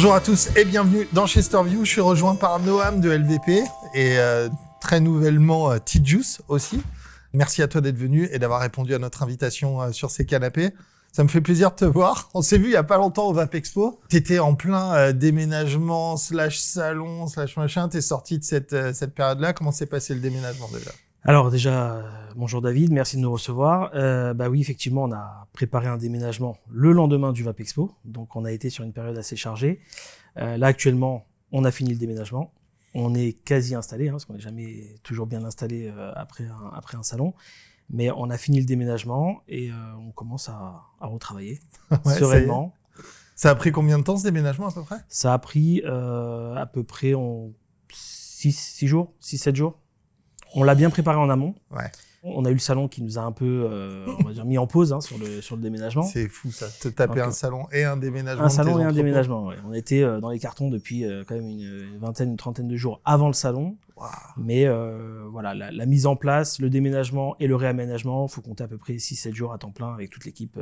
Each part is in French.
Bonjour à tous et bienvenue dans Chesterview. Je suis rejoint par Noam de LVP et très nouvellement T-Juice aussi. Merci à toi d'être venu et d'avoir répondu à notre invitation sur ces canapés. Ça me fait plaisir de te voir. On s'est vu il y a pas longtemps au VAP Expo. T'étais en plein déménagement / salon / machin. T'es sorti de cette période-là. Comment s'est passé le déménagement déjà ? Alors déjà, bonjour David, merci de nous recevoir. Oui, effectivement, on a préparé un déménagement le lendemain du VAP Expo, donc on a été sur une période assez chargée. Là actuellement, on a fini le déménagement, on est quasi installé, parce qu'on n'est jamais toujours bien installé après un salon, mais on a fini le déménagement et on commence à retravailler sereinement. Ça a pris combien de temps ce déménagement à peu près ? Ça a pris à peu près 6-7 jours. On l'a bien préparé en amont. Ouais. On a eu le salon qui nous a un peu, on va dire, mis en pause sur le déménagement. C'est fou ça, te taper un salon et un déménagement. Un salon et un déménagement, ouais. On était dans les cartons depuis quand même une trentaine de jours avant le salon. Wow. Mais voilà, la mise en place, le déménagement et le réaménagement, il faut compter à peu près 6-7 jours à temps plein avec toute l'équipe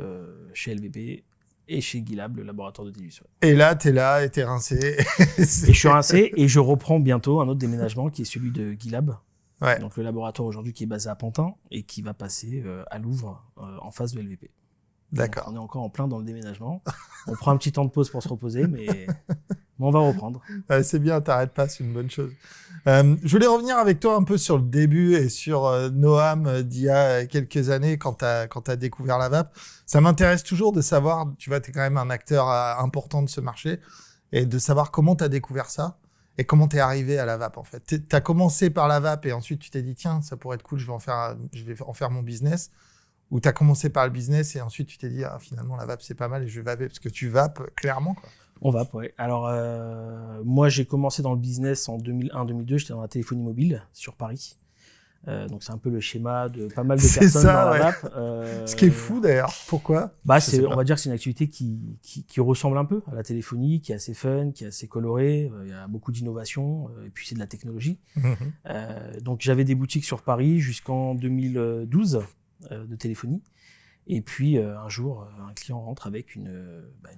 chez LVP et chez Guilab, le laboratoire de Télus. Ouais. Et là, t'es rincé. Et je suis rincé et je reprends bientôt un autre déménagement qui est celui de Guilab. Ouais. Donc le laboratoire aujourd'hui qui est basé à Pantin et qui va passer à Louvre en face de LVP. D'accord. Donc, on est encore en plein dans le déménagement. On prend un petit temps de pause pour se reposer, mais on va reprendre. Ouais, c'est bien, t'arrêtes pas, c'est une bonne chose. Je voulais revenir avec toi un peu sur le début et sur Noam d'il y a quelques années quand t'as découvert la vape. Ça m'intéresse toujours de savoir, tu vois, t'es quand même un acteur important de ce marché et de savoir comment t'as découvert ça. Et comment t'es arrivé à la vape en fait ? T'as commencé par la vape et ensuite tu t'es dit tiens ça pourrait être cool, je vais en faire mon business. Ou t'as commencé par le business et ensuite tu t'es dit finalement la vape c'est pas mal et je vais vaper parce que tu vapes clairement quoi. On vape, ouais. Alors moi j'ai commencé dans le business en 2001-2002, j'étais dans la téléphonie mobile sur Paris. Donc c'est un peu le schéma de pas mal de personnes dans la vape. Ce qui est fou d'ailleurs. Pourquoi ? On va dire que c'est une activité qui ressemble un peu à la téléphonie, qui est assez fun, qui est assez colorée. Il y a beaucoup d'innovation et puis c'est de la technologie. Donc j'avais des boutiques sur Paris jusqu'en 2012 de téléphonie. Et puis un jour, un client rentre avec une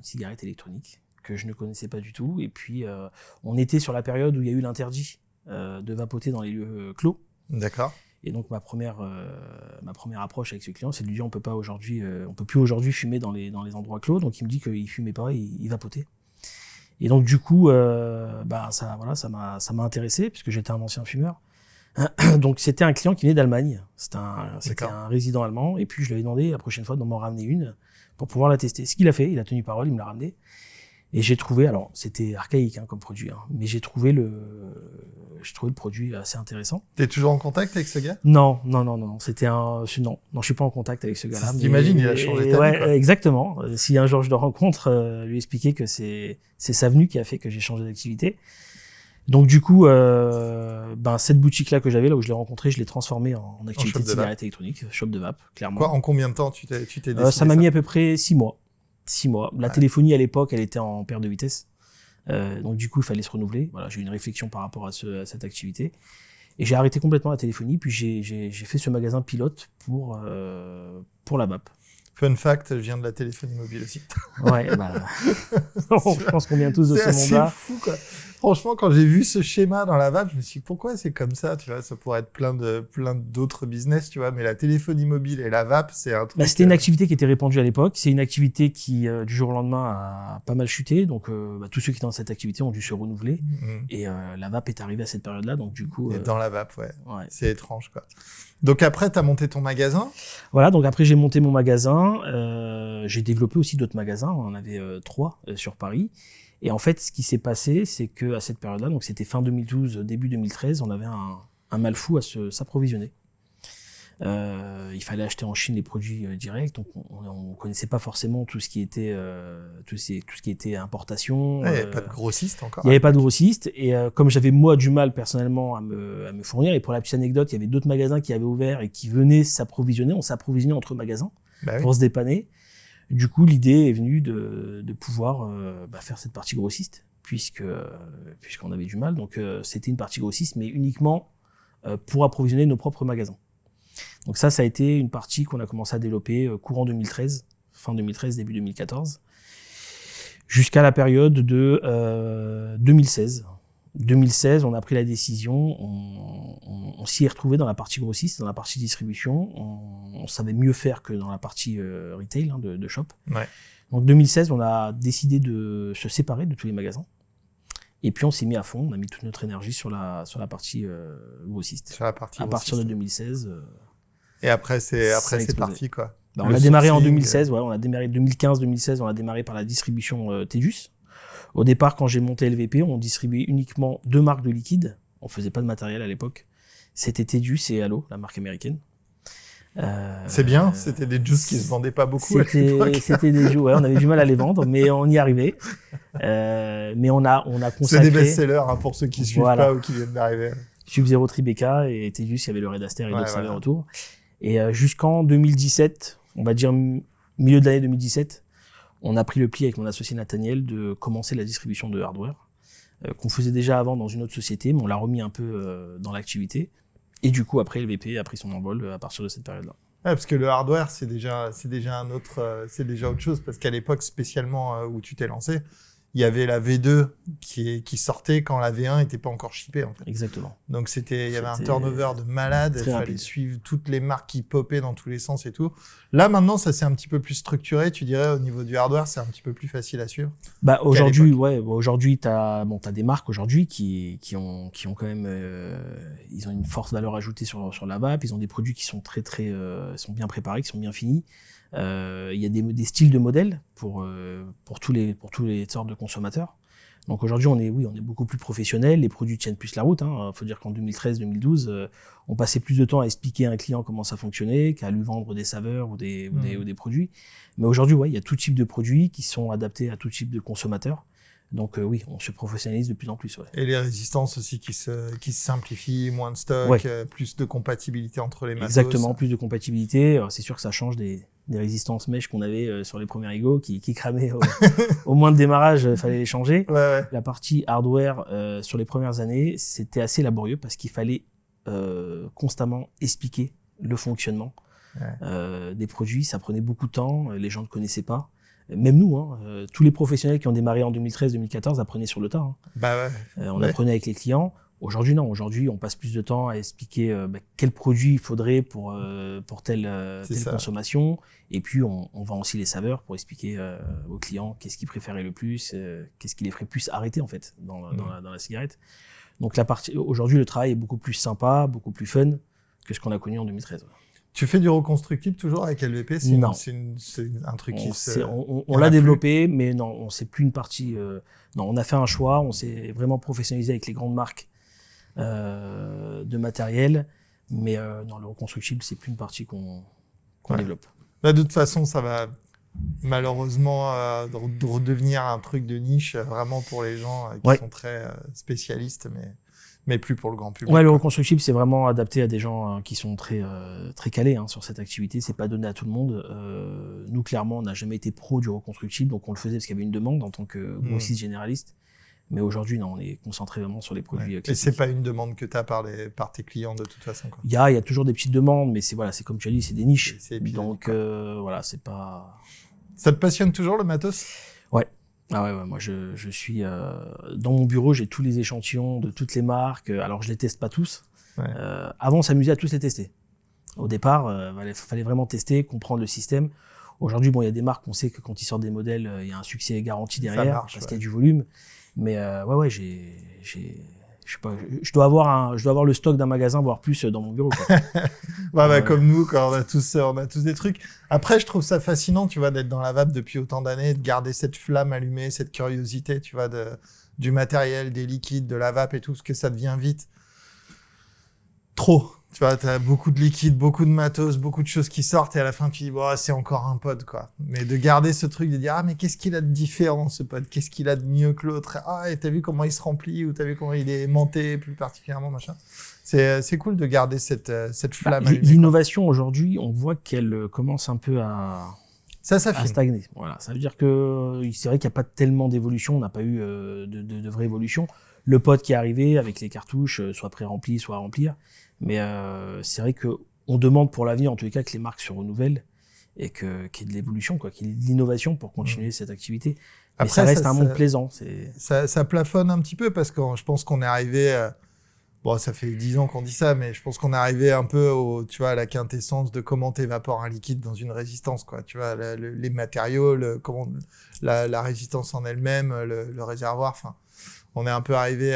cigarette électronique que je ne connaissais pas du tout. Et puis on était sur la période où il y a eu l'interdit de vapoter dans les lieux clos. D'accord. Et donc ma première approche avec ce client, c'est de lui dire on peut plus aujourd'hui fumer dans les endroits clos. Donc il me dit qu'il fumait pas, il vapotait. Et donc du coup, ça m'a intéressé puisque j'étais un ancien fumeur. Donc c'était un client qui venait d'Allemagne. C'était un résident allemand. Et puis je lui avais demandé la prochaine fois de m'en ramener une pour pouvoir la tester. Ce qu'il a fait, il a tenu parole, il me l'a ramené. Et j'ai trouvé, alors c'était archaïque comme produit, mais j'ai trouvé le produit assez intéressant. T'es toujours en contact avec ce gars ? Non, non, je suis pas en contact avec ce gars-là. J'imagine, il a changé ta vie, quoi. Exactement. Si un jour je le rencontre, lui expliquer que c'est sa venue qui a fait que j'ai changé d'activité. Donc du coup, cette boutique-là que j'avais, là où je l'ai rencontré, je l'ai transformée en activité de cigarette électronique, shop de vape, clairement. Quoi, en combien de temps tu t'es décidé ça m'a mis à peu près 6 mois. 6 mois. La téléphonie à l'époque, elle était en perte de vitesse. Donc du coup, il fallait se renouveler. Voilà, j'ai eu une réflexion par rapport à cette activité. Et j'ai arrêté complètement la téléphonie, puis j'ai fait ce magasin pilote pour la vape. Fun fact, je viens de la téléphonie mobile aussi. Ouais, je pense qu'on vient tous de ce monde-là. C'est fou, quoi. Franchement, quand j'ai vu ce schéma dans la vape, je me suis dit, pourquoi c'est comme ça, tu vois, ça pourrait être plein d'autres business, tu vois, mais la téléphonie mobile et la vape, c'est un truc... C'était une activité qui était répandue à l'époque, c'est une activité qui, du jour au lendemain, a pas mal chuté, donc tous ceux qui étaient dans cette activité ont dû se renouveler, et la vape est arrivée à cette période-là, donc du coup... Dans la vape, ouais. C'est étrange, quoi. Donc après, t'as monté ton magasin ? Voilà, donc après j'ai monté mon magasin, j'ai développé aussi d'autres magasins, on en avait 3 sur Paris. Et en fait, ce qui s'est passé, c'est que à cette période-là, donc c'était fin 2012, début 2013, on avait un mal fou à s'approvisionner. Il fallait acheter en Chine les produits directs, donc on connaissait pas forcément tout ce qui était tout ce qui était importation. Il n'y avait pas de grossiste encore. Il n'y avait pas de grossiste, et comme j'avais moi du mal personnellement à me fournir, et pour la petite anecdote, il y avait d'autres magasins qui avaient ouvert et qui venaient s'approvisionner. On s'approvisionnait entre magasins pour se dépanner. Du coup, l'idée est venue de pouvoir faire cette partie grossiste, puisqu'on avait du mal. Donc, c'était une partie grossiste, mais uniquement pour approvisionner nos propres magasins. Donc ça a été une partie qu'on a commencé à développer courant 2013, fin 2013, début 2014. Jusqu'à la période de 2016. 2016, on a pris la décision, on s'y est retrouvé dans la partie grossiste, dans la partie distribution. On savait mieux faire que dans la partie retail de shop. Ouais. Donc 2016, on a décidé de se séparer de tous les magasins. Et puis on s'est mis à fond, on a mis toute notre énergie sur la partie grossiste. Sur la partie à partir de 2016. Et après, c'est parti, quoi. Bah, on a démarré en 2016, ouais, on a démarré 2015-2016, on a démarré par la distribution Tedus. Au départ, quand j'ai monté LVP, on distribuait uniquement 2 marques de liquide. On faisait pas de matériel à l'époque. C'était Tedus et Halo, la marque américaine. C'est bien, c'était des juices qui se vendaient pas beaucoup à l'époque. C'était des juices, ouais, on avait du mal à les vendre, mais on y arrivait. Mais on a consacré. C'est des best-sellers, hein, pour ceux qui suivent pas ou qui viennent d'arriver. Sub-Zero Tribeca et Tedus, il y avait le Red Aster et d'autres saveurs autour. Et jusqu'en 2017, on va dire milieu de l'année 2017, on a pris le pli avec mon associé Nathaniel de commencer la distribution de hardware, qu'on faisait déjà avant dans une autre société, mais on l'a remis un peu dans l'activité. Et du coup, après, LVP a pris son envol à partir de cette période-là. Ouais, parce que le hardware, c'est déjà c'est déjà autre chose, parce qu'à l'époque, spécialement où tu t'es lancé, il y avait la V2 qui sortait quand la V1 était pas encore shippée, en fait. Exactement. Donc il y avait un turnover de malade, il fallait rapide. suivre toutes les marques qui popaient dans tous les sens et tout. Là, maintenant, ça c'est un petit peu plus structuré, tu dirais, au niveau du hardware, c'est un petit peu plus facile à suivre. Bah, aujourd'hui, t'as des marques aujourd'hui qui ont quand même, ils ont une forte valeur ajoutée sur la vape, ils ont des produits qui sont sont bien préparés, qui sont bien finis. Il y a des styles de modèles pour tous les sortes de consommateurs. Donc aujourd'hui, on est beaucoup plus professionnel. Les produits tiennent plus la route. Faut dire qu'en 2013-2012, on passait plus de temps à expliquer à un client comment ça fonctionnait qu'à lui vendre des saveurs ou des produits. Mais aujourd'hui, il y a tout type de produits qui sont adaptés à tout type de consommateurs. Donc oui, on se professionnalise de plus en plus. Ouais. Et les résistances aussi qui se simplifient, moins de stock, plus de compatibilité entre les matos. Exactement, plus de compatibilité. Alors, c'est sûr que ça change des résistances mèches qu'on avait sur les premiers Ego qui cramaient au moins de démarrage, fallait les changer. Ouais. La partie hardware sur les premières années, c'était assez laborieux parce qu'il fallait constamment expliquer le fonctionnement des produits. Ça prenait beaucoup de temps, les gens ne connaissaient pas. Même nous, tous les professionnels qui ont démarré en 2013-2014 apprenaient sur le tas. On apprenait avec les clients. Aujourd'hui, non. Aujourd'hui, on passe plus de temps à expliquer quel produit il faudrait pour telle consommation. Et puis, on vend aussi les saveurs pour expliquer aux clients qu'est-ce qu'ils préféraient le plus, qu'est-ce qui les ferait plus arrêter, en fait, dans la cigarette. Donc, aujourd'hui, le travail est beaucoup plus sympa, beaucoup plus fun que ce qu'on a connu en 2013. Tu fais du reconstructible toujours avec LVP? Non. C'est un truc on l'a développé, mais non, on sait plus une partie. Non, on a fait un choix, on s'est vraiment professionnalisé avec les grandes marques de matériel, mais non, le reconstructible, c'est plus une partie qu'on développe. Là, de toute façon, ça va malheureusement redevenir un truc de niche vraiment pour les gens qui sont très spécialistes, mais plus pour le grand public. Ouais, le reconstructible, c'est vraiment adapté à des gens qui sont très calés sur cette activité. C'est pas donné à tout le monde. Nous, clairement, on n'a jamais été pro du reconstructible, donc on le faisait parce qu'il y avait une demande en tant que grossiste généraliste. Mais aujourd'hui, non, on est concentré vraiment sur les produits classiques. Et c'est pas une demande que tu as par tes clients de toute façon, quoi. Il y a toujours des petites demandes, mais c'est comme tu as dit, c'est des niches. Donc c'est pas. Ça te passionne toujours le matos? Ouais. Ah ouais, moi je suis dans mon bureau, j'ai tous les échantillons de toutes les marques. Alors je les teste pas tous. Avant, on s'amusait à tous les tester. Au départ, fallait vraiment tester, comprendre le système. Aujourd'hui, il y a des marques, on sait que quand ils sortent des modèles, il y a un succès garanti derrière parce qu'il y a du volume. Mais je sais pas, je dois avoir le stock d'un magasin, voire plus dans mon bureau, quoi. Comme nous, quand on a tous des trucs. Après, je trouve ça fascinant, tu vois, d'être dans la vape depuis autant d'années, de garder cette flamme allumée, cette curiosité, tu vois, du matériel, des liquides, de la vape et tout, parce que ça devient vite trop. Tu vois, t'as beaucoup de liquides, beaucoup de matos, beaucoup de choses qui sortent et à la fin tu dis c'est encore un pod, quoi. Mais de garder ce truc de dire mais qu'est-ce qu'il a de différent ce pod, qu'est-ce qu'il a de mieux que l'autre, et t'as vu comment il se remplit ou t'as vu comment il est monté plus particulièrement, machin. C'est cool de garder cette flamme allumée. L'innovation aujourd'hui, on voit qu'elle commence un peu à stagner. Voilà, ça veut dire que c'est vrai qu'il n'y a pas tellement d'évolution, on n'a pas eu de vraie évolution. Le pod qui est arrivé avec les cartouches, soit pré-remplis, soit à remplir. Mais c'est vrai que on demande pour l'avenir, en tous les cas, que les marques se renouvellent et qu'il y ait de l'évolution, qu'il y ait de l'innovation pour continuer cette activité. Mais ça reste un monde plaisant. Ça plafonne un petit peu parce que je pense qu'on est arrivé... bon, ça fait 10 ans qu'on dit ça, mais je pense qu'on est arrivé un peu tu vois, à la quintessence de comment t'évapores un liquide dans une résistance, quoi. Tu vois, les matériaux, la résistance en elle-même, le réservoir, enfin... On est un peu arrivé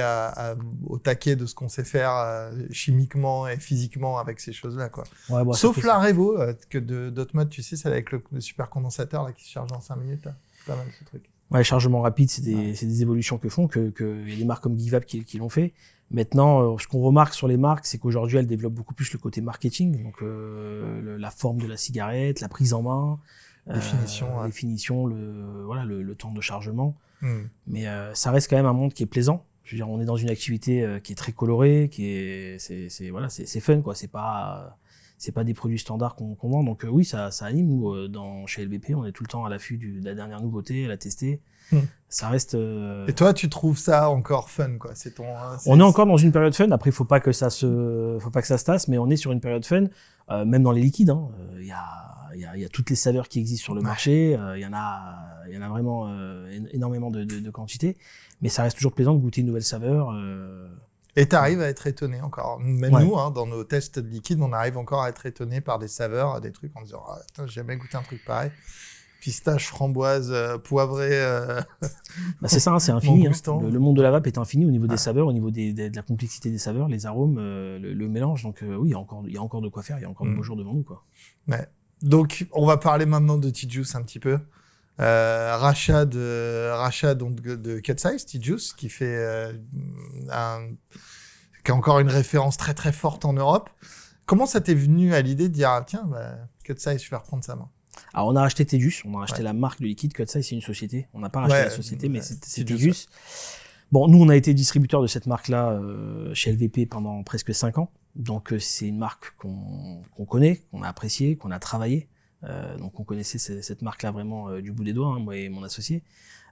au taquet de ce qu'on sait faire chimiquement et physiquement avec ces choses-là, quoi. Ouais, bon, sauf la Revo, que d'autres modes, tu sais, c'est avec le supercondensateur là, qui se charge en 5 minutes. Là. C'est pas mal ce truc. Ouais, chargement rapide, c'est des évolutions que font, il y a des marques comme GiveUp qui l'ont fait. Maintenant, ce qu'on remarque sur les marques, c'est qu'aujourd'hui, elles développent beaucoup plus le côté marketing, donc la forme de la cigarette, la prise en main, les finitions, le temps de chargement. Mais ça reste quand même un monde qui est plaisant. Je veux dire, on est dans une activité qui est très colorée, c'est fun, quoi. C'est pas des produits standards qu'on vend. Donc oui, ça anime. Nous, chez LVP, on est tout le temps à l'affût de la dernière nouveauté, à la tester. Ça reste. Et toi, tu trouves ça encore fun, quoi. On est encore dans une période fun. Après, faut pas que ça se tasse, mais on est sur une période fun. Même dans les liquides, il y a toutes les saveurs qui existent sur le marché. Il y en a vraiment énormément de quantité. Mais ça reste toujours plaisant de goûter une nouvelle saveur. Et t'arrives à être étonné encore. Même nous, dans nos tests de liquide, on arrive encore à être étonné par des saveurs, des trucs en disant j'ai jamais goûté un truc pareil. Pistache, framboise, poivré. C'est ça, c'est infini. Le monde de la vape est infini au niveau des saveurs, au niveau de la complexité des saveurs, les arômes, le mélange. Donc oui, il y a encore de quoi faire, il y a encore de beaux jours devant nous, quoi. Ouais. Donc on va parler maintenant de T-Juice un petit peu. Rachat donc de Cut Size, T-Juice, qui a encore une référence très très forte en Europe. Comment ça t'est venu à l'idée de dire tiens, Cut Size, je vais reprendre sa main? Alors on a racheté T-Juice, on a racheté la marque de liquide. Cut Size, c'est une société. On n'a pas racheté la société, mais c'est T-Juice. Bon, nous on a été distributeur de cette marque-là chez LVP pendant presque 5 ans. Donc c'est une marque qu'on connaît, qu'on a appréciée, qu'on a travaillé. Donc on connaissait cette marque-là vraiment du bout des doigts, moi et mon associé.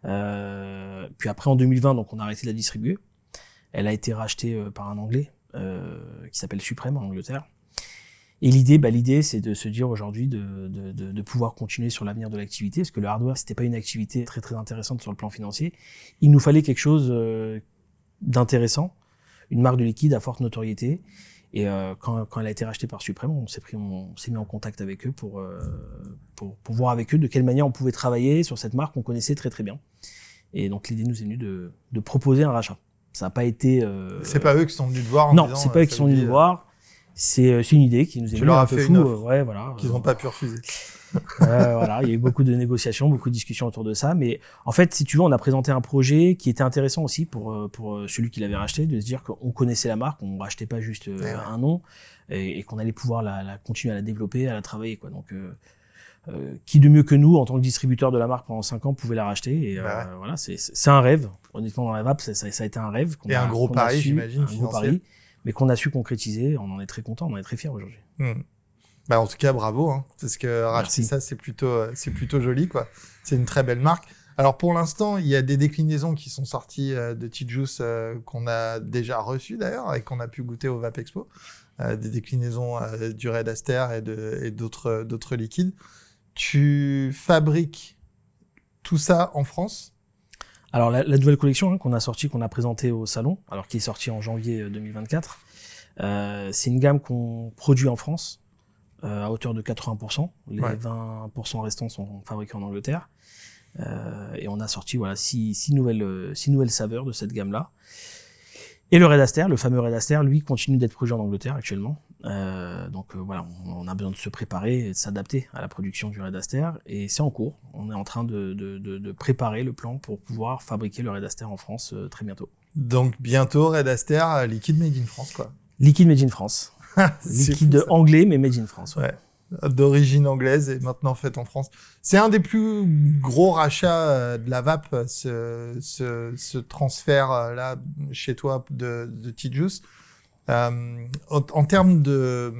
Puis après en 2020, donc on a arrêté de la distribuer. Elle a été rachetée par un Anglais qui s'appelle Supreme en Angleterre. Et l'idée, c'est de se dire aujourd'hui de pouvoir continuer sur l'avenir de l'activité, parce que le hardware, c'était pas une activité très très intéressante sur le plan financier. Il nous fallait quelque chose d'intéressant, une marque de liquide à forte notoriété. Et quand elle a été rachetée par Supreme, on s'est mis en contact avec eux pour voir avec eux de quelle manière on pouvait travailler sur cette marque qu'on connaissait très très bien. Et donc l'idée nous est venue de proposer un rachat. Ça n'a pas été. C'est pas eux qui sont venus te voir. Non, c'est pas eux qui sont venus nous voir. C'est une idée qui nous est venue un peu fou. Qu'ils n'ont pas pu refuser. Voilà, il y a eu beaucoup de négociations, beaucoup de discussions autour de ça, mais en fait, si tu veux, on a présenté un projet qui était intéressant aussi pour celui qui l'avait racheté, de se dire qu'on connaissait la marque, on rachetait pas juste un nom, et qu'on allait pouvoir la continuer à la développer, à la travailler, quoi. Donc, qui de mieux que nous, en tant que distributeur de la marque pendant 5 ans, pouvait la racheter, et voilà, c'est un rêve. Honnêtement, dans la vape, ça a été un rêve. Et un gros pari, j'imagine, un gros pari, mais qu'on a su concrétiser. On en est très content, on en est très fiers aujourd'hui. En tout cas, bravo, parce que racheter ça, c'est plutôt joli, quoi. C'est une très belle marque. Alors, pour l'instant, il y a des déclinaisons qui sont sorties de T-Juice qu'on a déjà reçues, d'ailleurs, et qu'on a pu goûter au Vape Expo. Des déclinaisons du Red Aster et d'autres liquides. Tu fabriques tout ça en France? Alors, la nouvelle collection qu'on a sortie, qu'on a présentée au salon, alors qui est sortie en janvier 2024, c'est une gamme qu'on produit en France, à hauteur de 80%. Les 20% restants sont fabriqués en Angleterre. Et on a sorti 6 nouvelles saveurs de cette gamme-là. Et le Red Aster, le fameux Red Aster, lui, continue d'être produit en Angleterre actuellement. Donc voilà, on a besoin de se préparer et de s'adapter à la production du Red Aster. Et c'est en cours. On est en train de préparer le plan pour pouvoir fabriquer le Red Aster en France très bientôt. Donc bientôt, Red Aster, liquide made in France, quoi. Liquide made in France. Liquide anglais, mais made in France. Ouais. D'origine anglaise et maintenant fait en France. C'est un des plus gros rachats de la vape, ce transfert-là chez toi de T-Juice. En termes de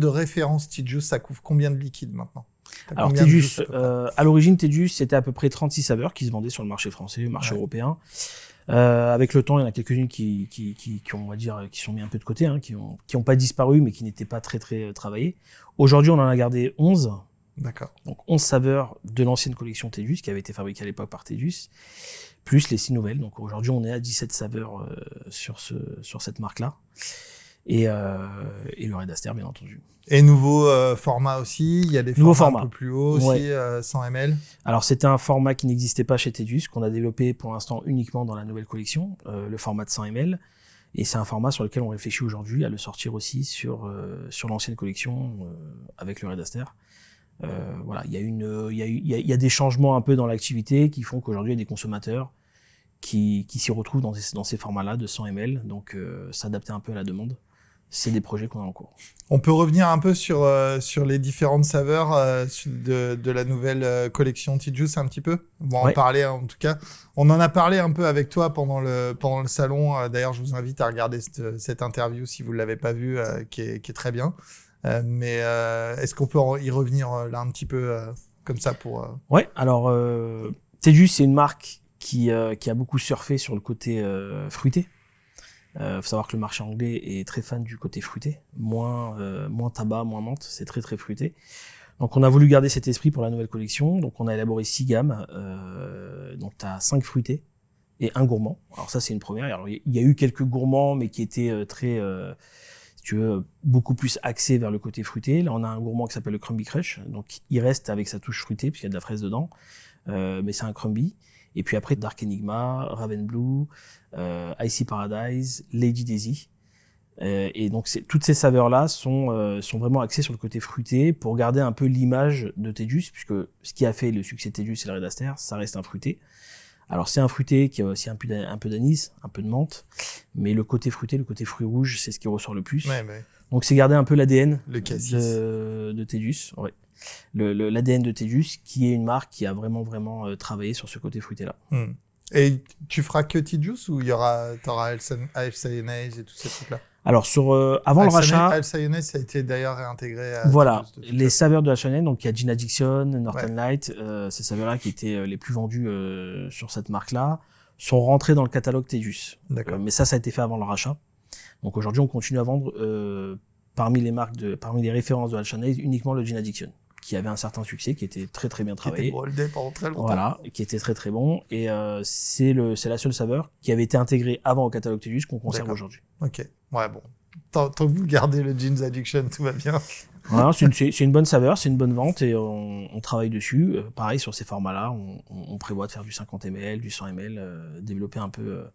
référence, T-Juice, ça couvre combien de liquides maintenant? Alors T-Juice, à l'origine, T-Juice, c'était à peu près 36 saveurs qui se vendaient sur le marché français, le marché européen. Avec le temps, il y en a quelques-unes qui on va dire, qui sont mis un peu de côté, qui ont pas disparu, mais qui n'étaient pas très très travaillées. Aujourd'hui, on en a gardé 11 D'accord. Donc 11 saveurs de l'ancienne collection Tedus, qui avait été fabriquée à l'époque par Tedus, plus les 6 nouvelles. Donc aujourd'hui, on est à 17 saveurs sur cette marque-là. Et le Red Aster, bien entendu. Et nouveau format aussi, il y a des formats un peu plus hauts aussi, 100 ml. Alors c'était un format qui n'existait pas chez Tedus, qu'on a développé pour l'instant uniquement dans la nouvelle collection, le format de 100 ml. Et c'est un format sur lequel on réfléchit aujourd'hui à le sortir aussi sur l'ancienne collection avec le Red Aster. Voilà, il y a des changements un peu dans l'activité qui font qu'aujourd'hui il y a des consommateurs qui s'y retrouvent dans ces formats-là de 100 ml, donc s'adapter un peu à la demande. C'est des projets qu'on a en cours. On peut revenir un peu sur les différentes saveurs de la nouvelle collection Tedus un petit peu. On va en parler en tout cas. On en a parlé un peu avec toi pendant le salon. D'ailleurs, je vous invite à regarder cette interview si vous ne l'avez pas vue, qui est très bien. Mais est-ce qu'on peut y revenir là un petit peu comme ça pour... Ouais, alors Tedus, c'est une marque qui a beaucoup surfé sur le côté fruité. Faut savoir que le marché anglais est très fan du côté fruité, moins tabac, moins menthe, c'est très très fruité. Donc on a voulu garder cet esprit pour la nouvelle collection, donc on a élaboré 6 gammes, donc tu as 5 fruités et 1 gourmand. Alors ça c'est une première, alors il y a eu quelques gourmands mais qui étaient très, si tu veux, beaucoup plus axés vers le côté fruité. Là on a un gourmand qui s'appelle le Crumbie Crush, donc il reste avec sa touche fruitée puisqu'il y a de la fraise dedans, mais c'est un Crumbie. Et puis après, Dark Enigma, Raven Blue, Icy Paradise, Lady Daisy. Et donc toutes ces saveurs-là sont vraiment axées sur le côté fruité pour garder un peu l'image de Tedus, puisque ce qui a fait le succès de Tedus et le Red Aster, ça reste un fruité. Alors c'est un fruité qui a aussi un peu d'anis, un peu de menthe, mais le côté fruité, le côté fruit rouge, c'est ce qui ressort le plus. Ouais. Donc c'est garder un peu l'ADN de Tedus. Ouais. L'ADN de Tedus, qui est une marque qui a vraiment travaillé sur ce côté fruité-là. Et tu feras que Tedus ou t'auras Alcyonase et tous ces trucs-là? Alors avant le rachat, Alcyonase, ça a été d'ailleurs réintégré. Voilà, les saveurs de Alcyonase, donc il y a Gin Addiction, Northern Light, ces saveurs-là qui étaient les plus vendues sur cette marque-là, sont rentrées dans le catalogue Tedus. Mais ça a été fait avant le rachat. Donc aujourd'hui, on continue à vendre parmi les références de Alcyonase uniquement le Gin Addiction, qui avait un certain succès, qui était très très bien travaillé. Qui était moldé pendant très longtemps. Voilà, qui était très très bon. Et c'est la seule saveur qui avait été intégrée avant au catalogue Tedus qu'on conserve aujourd'hui. Ok, ouais bon. Tant que vous gardez le Gin Addiction, tout va bien. Voilà, c'est une bonne saveur, c'est une bonne vente et on travaille dessus. Pareil, sur ces formats-là, on prévoit de faire du 50 ml, du 100 ml, développer un peu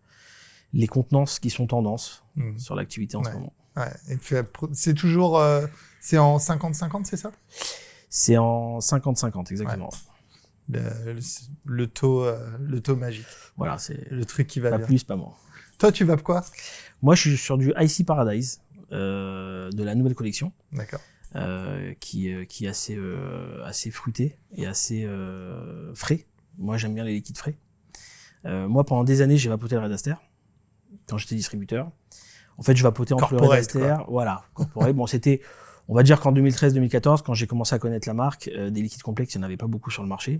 les contenances qui sont tendances sur l'activité en ce moment. Ouais, et c'est toujours... c'est en 50-50, c'est ça? C'est en 50-50, exactement. Ouais. Le taux magique. Voilà, c'est le truc qui va pas bien. Pas plus, pas moins. Toi, tu vas quoi? Moi, je suis sur du Icy Paradise de la nouvelle collection. D'accord. Qui est assez fruité et assez frais. Moi, j'aime bien les liquides frais. Moi, pendant des années, j'ai vapoté le Red Aster quand j'étais distributeur. En fait, je vapotais entre le Red Aster, voilà, corporate. Bon, c'était, on va dire qu'en 2013-2014, quand j'ai commencé à connaître la marque, des liquides complexes, il n'y en avait pas beaucoup sur le marché.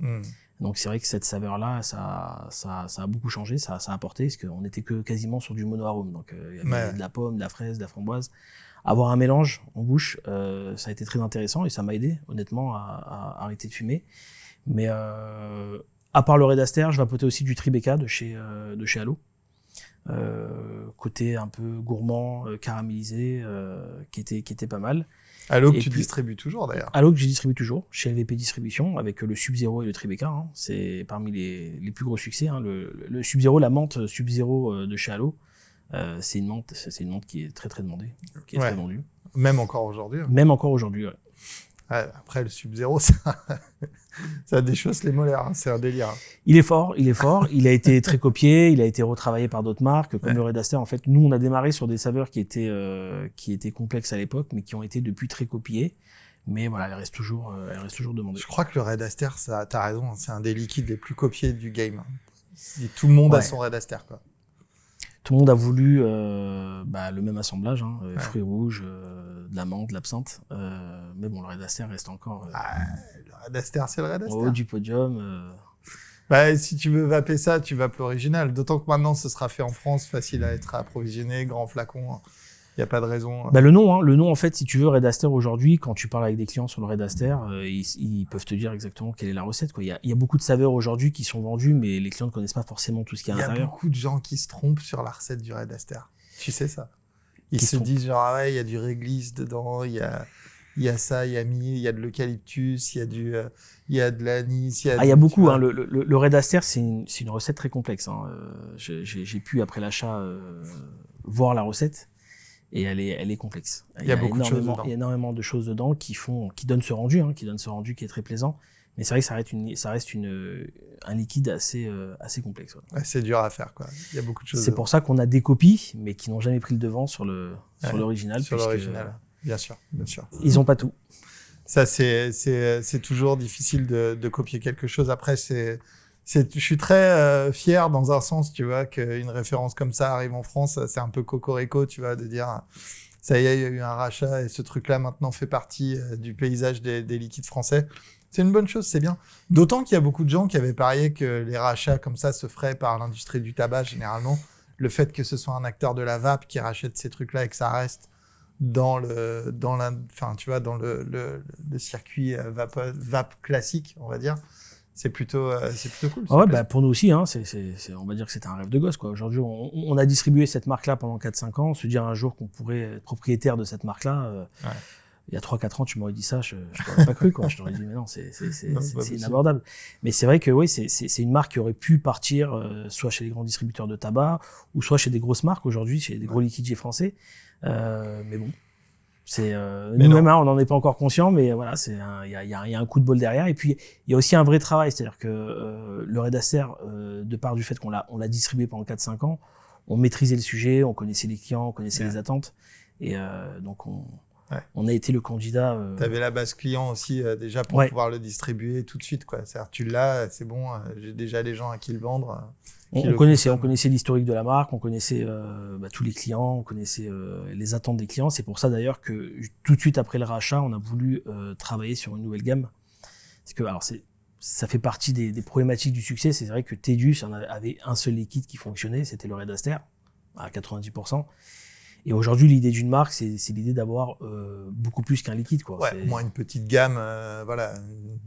Donc c'est vrai que cette saveur-là, ça a beaucoup changé, ça a apporté, parce qu'on était quasiment sur du mono-arôme. Donc il y avait de la pomme, de la fraise, de la framboise. Avoir un mélange en bouche, ça a été très intéressant et ça m'a aidé, honnêtement, à arrêter de fumer. Mais à part le Red Aster, je vapotais aussi du Tribeca de chez Allo. Côté un peu gourmand, caramélisé, qui était pas mal. Allo que tu distribues toujours d'ailleurs. Allo que je distribue toujours chez LVP Distribution avec le Sub-Zero et le Tribeca. Hein. C'est parmi les plus gros succès. Hein. Le Sub-Zero, la menthe Sub-Zero de chez Allo, c'est une menthe qui est très très demandée, qui est très vendue. Même encore aujourd'hui. Même encore aujourd'hui, ouais. Après le Sub-Zero, ça déchausse les molaires, hein. C'est un délire. Hein. Il est fort. Il a été très copié, il a été retravaillé par d'autres marques, comme le Red Aster. En fait, nous, on a démarré sur des saveurs qui étaient complexes à l'époque, mais qui ont été depuis très copiées. Mais voilà, elle reste toujours demandée. Je crois que le Red Aster, t'as raison, c'est un des liquides les plus copiés du game. Tout le monde a son Red Aster, quoi. Tout le monde a voulu le même assemblage, hein, fruits rouges, de la menthe, de l'absinthe. Mais bon, le Red Aster reste encore... le Red Aster, c'est le Red Aster. Au haut du podium. Si tu veux vaper ça, tu vapes l'original. D'autant que maintenant, ce sera fait en France, facile à être approvisionné, grand flacon. Il n'y a pas de raison. Bah, le nom, en fait, si tu veux, Red Aster aujourd'hui, quand tu parles avec des clients sur le Red Aster, ils peuvent te dire exactement quelle est la recette, quoi. Il y a beaucoup de saveurs aujourd'hui qui sont vendues, mais les clients ne connaissent pas forcément tout ce qu'il y a à l'intérieur. Il y a beaucoup de gens qui se trompent sur la recette du Red Aster. Tu sais ça? Ils Qui se sont- disent genre, ah ouais, il y a du réglisse dedans, il y a ça, il y a de l'eucalyptus, il y a de l'anis, Il y a beaucoup. Hein. Le Red Aster, c'est une recette très complexe. Hein. J'ai pu, après l'achat, voir la recette. Et elle est complexe. Il y a beaucoup de choses dedans. Il y a énormément de choses dedans qui donnent ce rendu, qui est très plaisant. Mais c'est vrai que ça reste un liquide assez complexe. Ouais. Ouais, c'est dur à faire, quoi. Il y a beaucoup de choses. C'est pour ça qu'on a des copies, mais qui n'ont jamais pris le devant sur l'original. Sur l'original, bien sûr. Ils ont pas tout. Ça, c'est toujours difficile de copier quelque chose. Après, je suis très fier dans un sens, tu vois, qu'une référence comme ça arrive en France. C'est un peu cocorico, tu vois, de dire ça y est, il y a eu un rachat et ce truc-là maintenant fait partie du paysage des liquides français. C'est une bonne chose, c'est bien. D'autant qu'il y a beaucoup de gens qui avaient parié que les rachats comme ça se feraient par l'industrie du tabac généralement. Le fait que ce soit un acteur de la vape qui rachète ces trucs-là et que ça reste dans le circuit vape classique, on va dire. C'est plutôt cool. Ouais, bah pour nous aussi, on va dire que c'était un rêve de gosse, quoi. Aujourd'hui, on a distribué cette marque-là pendant 4-5 ans. Se dire un jour qu'on pourrait être propriétaire de cette marque-là, il y a 3-4 ans, tu m'aurais dit ça, je t'aurais pas cru, quoi. Je t'aurais dit, mais non, c'est inabordable. Mais c'est vrai que oui, c'est une marque qui aurait pu partir, soit chez les grands distributeurs de tabac, ou soit chez des grosses marques aujourd'hui, chez des gros liquidiers français. Mais bon. Nous-mêmes, on n'en est pas encore conscient, mais voilà, il y a un coup de bol derrière. Et puis, il y a aussi un vrai travail. C'est-à-dire que, le Red Aster, de part du fait qu'on l'a distribué pendant 4-5 ans, on maîtrisait le sujet, on connaissait les clients, on connaissait les attentes. Et, donc, on a été le candidat. T'avais la base client aussi, déjà, pour pouvoir le distribuer tout de suite, quoi. C'est-à-dire, tu l'as, c'est bon, j'ai déjà les gens à qui le vendre. On connaissait l'historique de la marque, on connaissait tous les clients, on connaissait les attentes des clients. C'est pour ça d'ailleurs que tout de suite après le rachat, on a voulu travailler sur une nouvelle gamme. Parce que alors ça fait partie des problématiques du succès. C'est vrai que Tedus avait un seul liquide qui fonctionnait, c'était le Red Aster à 90%. Et aujourd'hui, l'idée d'une marque, c'est l'idée d'avoir beaucoup plus qu'un liquide, quoi. Ouais, au moins une petite gamme, voilà,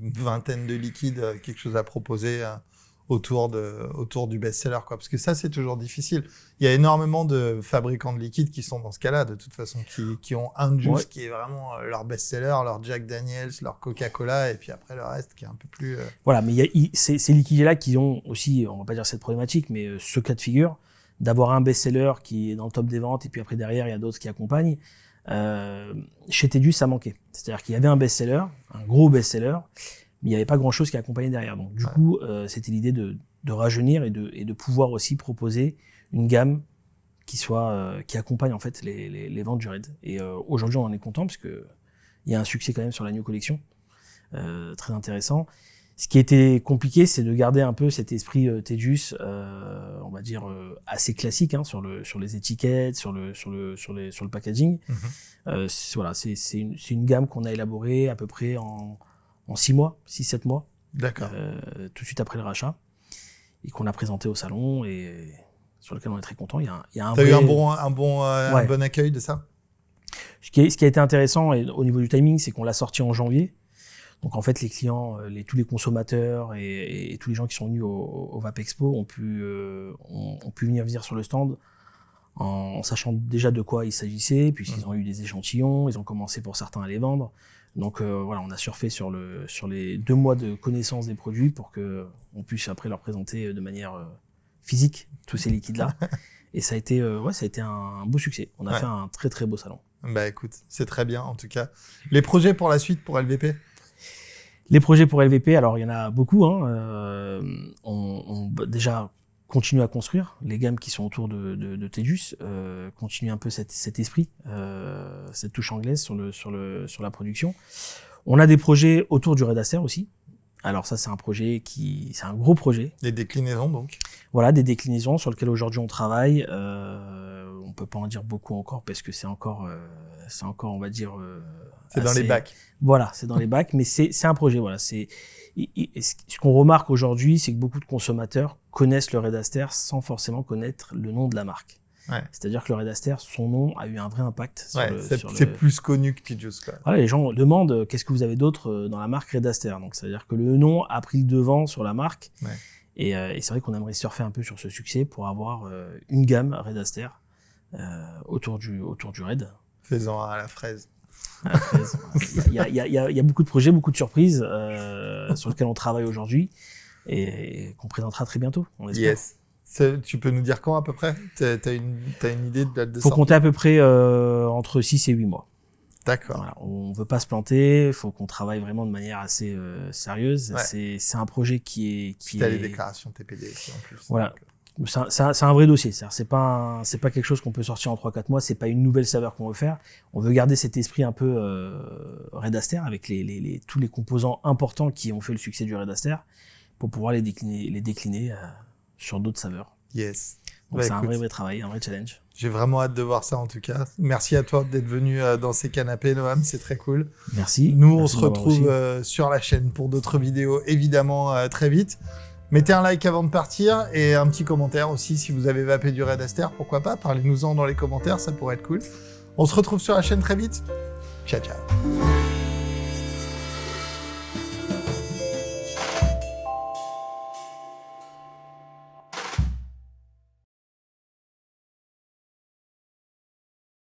une vingtaine de liquides, quelque chose à proposer. Autour du best-seller, quoi. Parce que ça, c'est toujours difficile. Il y a énormément de fabricants de liquides qui sont dans ce cas-là, de toute façon, qui ont un juice qui est vraiment leur best-seller, leur Jack Daniels, leur Coca-Cola, et puis après le reste qui est un peu plus... Voilà, mais ces liquidiers-là qui ont aussi, on va pas dire cette problématique, mais ce cas de figure, d'avoir un best-seller qui est dans le top des ventes, et puis après derrière, il y a d'autres qui accompagnent. Chez Tedus, ça manquait. C'est-à-dire qu'il y avait un best-seller, un gros best-seller, mais il n'y avait pas grand-chose qui accompagnait derrière. Donc, du coup, c'était l'idée de rajeunir et de pouvoir aussi proposer une gamme qui accompagne en fait les ventes du Red. Et aujourd'hui, on en est content parce que il y a un succès quand même sur la New Collection, très intéressant. Ce qui était compliqué, c'est de garder un peu cet esprit Tedus, on va dire assez classique, sur les étiquettes, sur le packaging. Voilà, c'est une gamme qu'on a élaborée à peu près en 6-7 mois. D'accord. Tout de suite après le rachat, et qu'on a présenté au salon et sur lequel on est très content. Il y a un eu un bon accueil de ça? Ce qui a été intéressant au niveau du timing, c'est qu'on l'a sorti en janvier. Donc en fait, les clients, tous les consommateurs et tous les gens qui sont venus au Vape Expo ont pu venir sur le stand en sachant déjà de quoi il s'agissait, puisqu'ils ont eu des échantillons, ils ont commencé pour certains à les vendre. Donc voilà, on a surfé sur les 2 mois de connaissance des produits pour que on puisse après leur présenter de manière physique tous ces liquides-là. Et ça a été un beau succès. On a fait un très très beau salon. Bah écoute, c'est très bien en tout cas. Les projets pour la suite pour LVP? Les projets pour LVP, alors il y en a beaucoup. On déjà continue à construire les gammes qui sont autour de Tedus, continue un peu cet esprit, cette touche anglaise sur la production. On a des projets autour du Red Aster aussi. Alors ça, c'est un gros projet. Des déclinaisons donc. Voilà, des déclinaisons sur lesquelles aujourd'hui on travaille. On peut pas en dire beaucoup encore parce que c'est encore, on va dire. C'est dans les bacs. Voilà, c'est dans les bacs, mais c'est un projet. Voilà, ce qu'on remarque aujourd'hui, c'est que beaucoup de consommateurs connaissent le Red Aster sans forcément connaître le nom de la marque. Ouais. C'est-à-dire que le Red Aster, son nom a eu un vrai impact sur Ouais, le... c'est plus connu que T-Juice, quoi. Voilà, les gens demandent qu'est-ce que vous avez d'autre dans la marque Red Aster. Donc, c'est-à-dire que le nom a pris le devant sur la marque. Ouais. Et c'est vrai qu'on aimerait surfer un peu sur ce succès pour avoir une gamme Red Aster autour du Red. Faisant à la fraise. À la fraise. Il y a beaucoup de projets, beaucoup de surprises sur lesquels on travaille aujourd'hui et qu'on présentera très bientôt, on l'espère. Yes. Tu peux nous dire quand à peu près? T'as une idée de date de Faut sortie? compter à peu près entre 6 et 8 mois. D'accord. Voilà, on veut pas se planter, il faut qu'on travaille vraiment de manière assez sérieuse. Ouais. C'est un projet qui est... T'as les déclarations TPD aussi en plus. Voilà. C'est un vrai dossier. C'est pas quelque chose qu'on peut sortir en 3-4 mois. C'est pas une nouvelle saveur qu'on veut faire. On veut garder cet esprit un peu Red Aster avec tous les composants importants qui ont fait le succès du Red Aster pour pouvoir les décliner sur d'autres saveurs. Yes. Donc c'est un vrai travail, un vrai challenge. J'ai vraiment hâte de voir ça en tout cas. Merci à toi d'être venu dans ces canapés, Noam, c'est très cool. Merci. Nous, on Merci se retrouve sur la chaîne pour d'autres vidéos, évidemment, très vite. Mettez un like avant de partir et un petit commentaire aussi si vous avez vapé du Red Aster, pourquoi pas, parlez-nous-en dans les commentaires, ça pourrait être cool. On se retrouve sur la chaîne très vite. Ciao, ciao.